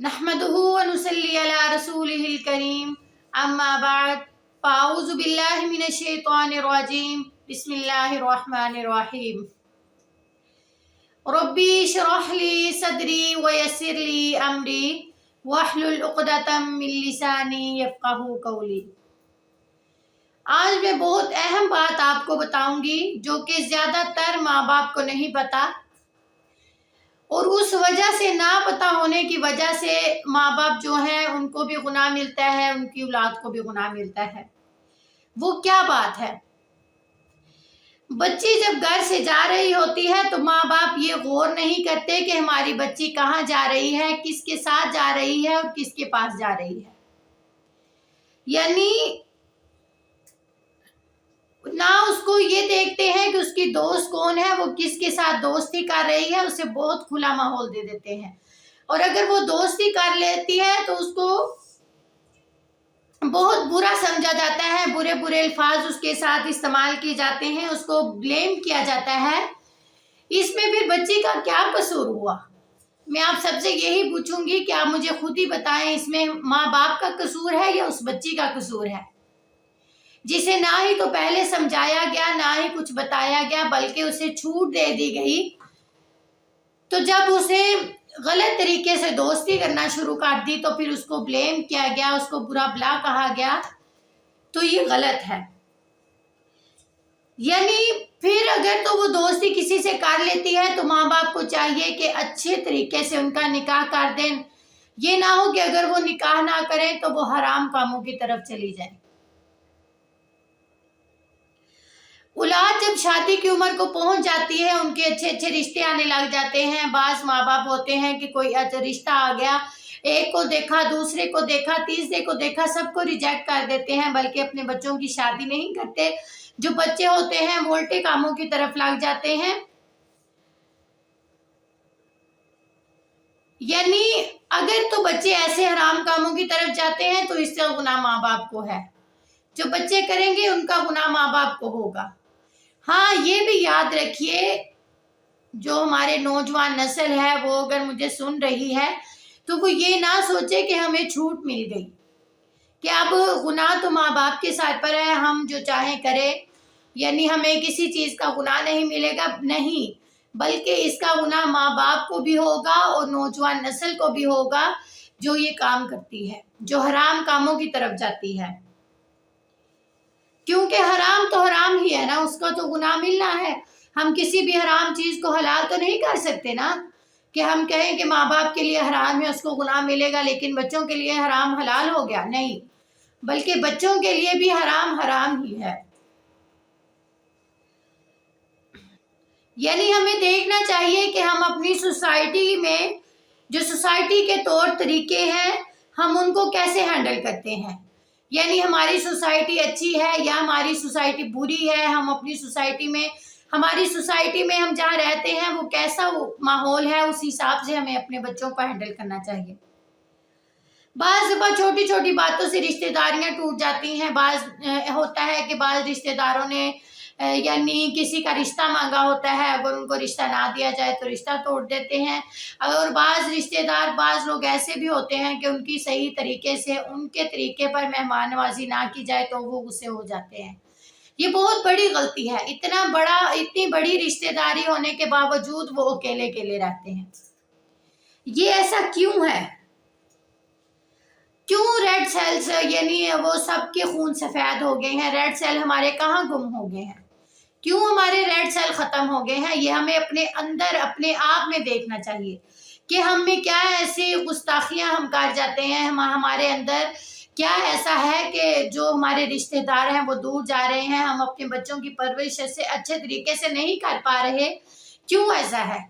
नहमदुहु व नुसल्ली अला रसूलिहिल करीम अम्मा बाद फ़अऊज़ु बिल्लाहि मिनश शैतानिर रजीम बिस्मिल्लाहिर रहमानिर रहीम रब्बी इश्रह ली सदरी व यस्सिर ली अमरी वहलुल उक़दतम मिन लिसानी यफ़क़हू क़ौली। आज मैं बहुत अहम बात आपको बताऊंगी जो कि ज़्यादातर माँ बाप को नहीं पता, और उस वजह से ना पता होने की वजह से माँ बाप जो हैं उनको भी गुनाह मिलता है, उनकी औलाद को भी गुनाह मिलता है। वो क्या बात है? बच्ची जब घर से जा रही होती है तो माँ बाप ये गौर नहीं करते कि हमारी बच्ची कहाँ जा रही है, किसके साथ जा रही है और किसके पास जा रही है। यानी ना उसको ये देखते हैं कि उसकी दोस्त कौन है, वो किसके साथ दोस्ती कर रही है, उसे बहुत खुला माहौल दे देते हैं। और अगर वो दोस्ती कर लेती है तो उसको बहुत बुरा समझा जाता है, बुरे बुरे अल्फाज उसके साथ इस्तेमाल किए जाते हैं, उसको ब्लेम किया जाता है। इसमें फिर बच्ची का क्या कसूर हुआ? मैं आप सबसे यही पूछूंगी कि आप मुझे खुद ही बताएं, इसमें माँ बाप का कसूर है या उस बच्ची का कसूर है, जिसे ना ही तो पहले समझाया गया, ना ही कुछ बताया गया, बल्कि उसे छूट दे दी गई। तो जब उसे गलत तरीके से दोस्ती करना शुरू कर दी तो फिर उसको ब्लेम किया गया, उसको बुरा भला कहा गया, तो ये गलत है। यानी फिर अगर तो वो दोस्ती किसी से कर लेती है तो माँ बाप को चाहिए कि अच्छे तरीके से उनका निकाह कर दें। ये ना हो कि अगर वो निकाह ना करें तो वो हराम कामों की तरफ चली जाए। औलाद जब शादी की उम्र को पहुंच जाती है, उनके अच्छे अच्छे रिश्ते आने लग जाते हैं। बास माँ बाप होते हैं कि कोई अच्छा रिश्ता आ गया, एक को देखा, दूसरे को देखा, तीसरे को देखा, सबको रिजेक्ट कर देते हैं, बल्कि अपने बच्चों की शादी नहीं करते। जो बच्चे होते हैं वो उल्टे कामों की तरफ लग जाते हैं। यानी अगर तो बच्चे ऐसे हराम कामों की तरफ जाते हैं तो इससे गुनाह माँ बाप को है। जो बच्चे करेंगे उनका गुनाह माँ बाप को होगा। हाँ, ये भी याद रखिए, जो हमारे नौजवान नस्ल है वो अगर मुझे सुन रही है तो वो ये ना सोचे कि हमें छूट मिल गई, कि अब गुनाह तो माँ बाप के सर पर है, हम जो चाहें करें, यानी हमें किसी चीज़ का गुनाह नहीं मिलेगा। नहीं, बल्कि इसका गुनाह माँ बाप को भी होगा और नौजवान नस्ल को भी होगा जो ये काम करती है, जो हराम कामों की तरफ जाती है। क्योंकि हराम तो हराम ही है ना, उसका तो गुनाह मिलना है। हम किसी भी हराम चीज को हलाल तो नहीं कर सकते ना, कि हम कहें कि माँ बाप के लिए हराम है उसको गुनाह मिलेगा, लेकिन बच्चों के लिए हराम हलाल हो गया। नहीं, बल्कि बच्चों के लिए भी हराम हराम ही है। यानी हमें देखना चाहिए कि हम अपनी सोसाइटी में जो सोसाइटी के तौर तरीके हैं हम उनको कैसे हैंडल करते हैं। यानी हमारी सोसाइटी अच्छी है या हमारी सोसाइटी बुरी है, हम अपनी सोसाइटी में, हमारी सोसाइटी में हम जहाँ रहते हैं वो कैसा वो माहौल है, उस हिसाब से हमें अपने बच्चों को हैंडल करना चाहिए। बाज़ दफ़ा छोटी छोटी बातों से रिश्तेदारियां टूट जाती हैं। होता है कि बाज़ रिश्तेदारों ने यानी किसी का रिश्ता मांगा होता है, अगर उनको रिश्ता ना दिया जाए तो रिश्ता तोड़ देते हैं। और बाज़ रिश्तेदार, बाज़ लोग ऐसे भी होते हैं कि उनकी सही तरीके से, उनके तरीके पर मेहमान नवाजी ना की जाए तो वो गुस्से हो जाते हैं। ये बहुत बड़ी गलती है। इतनी बड़ी रिश्तेदारी होने के बावजूद वो अकेले अकेले रहते हैं। ये ऐसा क्यों है? क्यों रेड सेल्स, यानी वो सबके खून सफ़ेद हो गए हैं, रेड सेल हमारे कहाँ गुम हो गए हैं, क्यों हमारे रेड सेल ख़त्म हो गए हैं? ये हमें अपने अंदर, अपने आप में देखना चाहिए कि हम में क्या ऐसी गुस्ताखियाँ हम कर जाते हैं, हमारे अंदर क्या ऐसा है कि जो हमारे रिश्तेदार हैं वो दूर जा रहे हैं, हम अपने बच्चों की परवरिश से अच्छे तरीके से नहीं कर पा रहे, क्यों ऐसा है?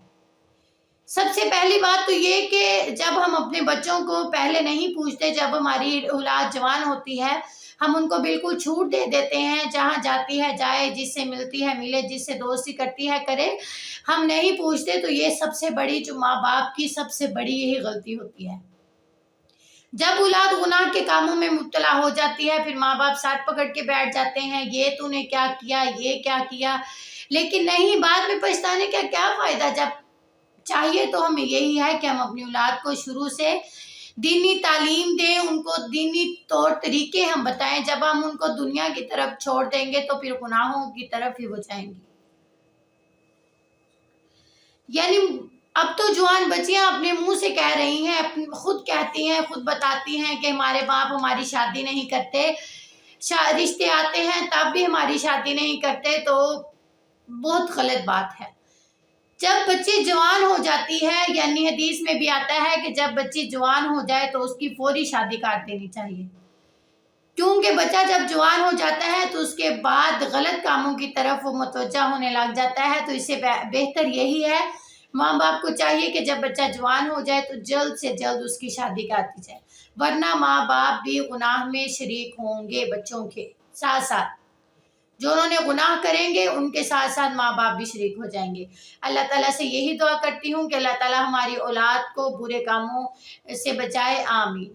सबसे पहली बात तो ये कि जब हम अपने बच्चों को पहले नहीं पूछते, जब हमारी औलाद जवान होती है हम उनको बिल्कुल छूट दे देते हैं, जहाँ जाती है जाए, जिससे मिलती है मिले, जिससे दोस्ती करती है करे, हम नहीं पूछते। तो ये सबसे बड़ी, जो माँ बाप की सबसे बड़ी यही गलती होती है। जब औलाद गुनाह के कामों में मुब्तला हो जाती है फिर माँ बाप साथ पकड़ के बैठ जाते हैं, ये तूने क्या किया, ये क्या किया, लेकिन नहीं, बाद में पछताने का क्या फ़ायदा। जब चाहिए तो हमें यही है कि हम अपनी औलाद को शुरू से دینی تعلیم دیں ان کو، دینی طور طریقے ہم بتائیں. جب ہم ان کو دنیا کی طرف چھوڑ دیں گے تو پھر گناہوں کی طرف ہی وہ جائیں گی. یعنی اب تو جوان بچیاں اپنے منہ سے کہہ رہی ہیں، خود کہتی ہیں، خود بتاتی ہیں کہ ہمارے باپ ہماری شادی نہیں کرتے، رشتے آتے ہیں تب بھی ہماری شادی نہیں کرتے. تو بہت غلط بات ہے. جب بچی جوان ہو جاتی ہے، یعنی حدیث میں بھی آتا ہے کہ جب بچی جوان ہو جائے تو اس کی فوری شادی کر دینی چاہیے، کیونکہ بچہ جب جوان ہو جاتا ہے تو اس کے بعد غلط کاموں کی طرف وہ متوجہ ہونے لگ جاتا ہے. تو اس سے بہتر یہی ہے، ماں باپ کو چاہیے کہ جب بچہ جوان ہو جائے تو جلد سے جلد اس کی شادی کر دی جائے، ورنہ ماں باپ بھی گناہ میں شریک ہوں گے. بچوں کے ساتھ ساتھ جو انہوں نے گناہ کریں گے ان کے ساتھ ساتھ ماں باپ بھی شریک ہو جائیں گے. اللہ تعالیٰ سے یہی دعا کرتی ہوں کہ اللہ تعالیٰ ہماری اولاد کو برے کاموں سے بچائے. آمین.